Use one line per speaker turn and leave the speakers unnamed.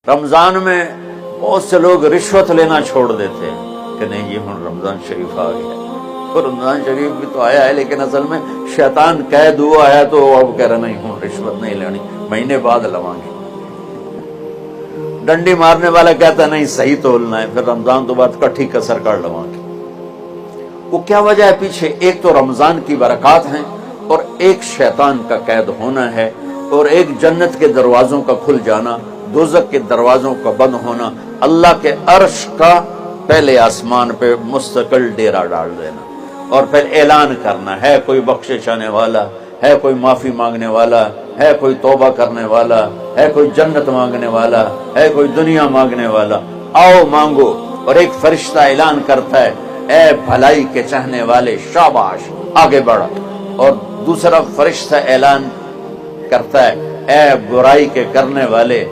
रमजान में बहुत से लोग रिश्वत लेना छोड़ देते हैं कि नहीं, ये हम रमजान शरीफ आ गया। तो रमजान शरीफ भी तो आया है, लेकिन असल में शैतान कैद हुआ है, तो अब कह रहा नहीं हूं रिश्वत नहीं लेनी, महीने बाद लवांगे। डंडी मारने वाला कहता नहीं सही तोलना है, फिर रमजान तो बाद कट्ठी कसर कर लवांगे। वो क्या वजह है पीछे? एक तो रमजान की बरकत है और एक शैतान का कैद होना है, और एक जन्नत के दरवाजों का खुल जाना, दोज़ख के दरवाजों का बंद होना, अल्लाह के अर्श का पहले आसमान पे मुस्तकिल डेरा डाल देना और फिर ऐलान करना है कोई बख्शिश आने वाला है, कोई माफी मांगने वाला है, कोई तौबा करने वाला है, कोई जन्नत मांगने वाला है, कोई दुनिया मांगने वाला, आओ मांगो। और एक फरिश्ता ऐलान करता है, ए भलाई के चाहने वाले शाबाश आगे बढ़ो। और दूसरा फरिश्ता ऐलान करता है, ए बुराई के करने वाले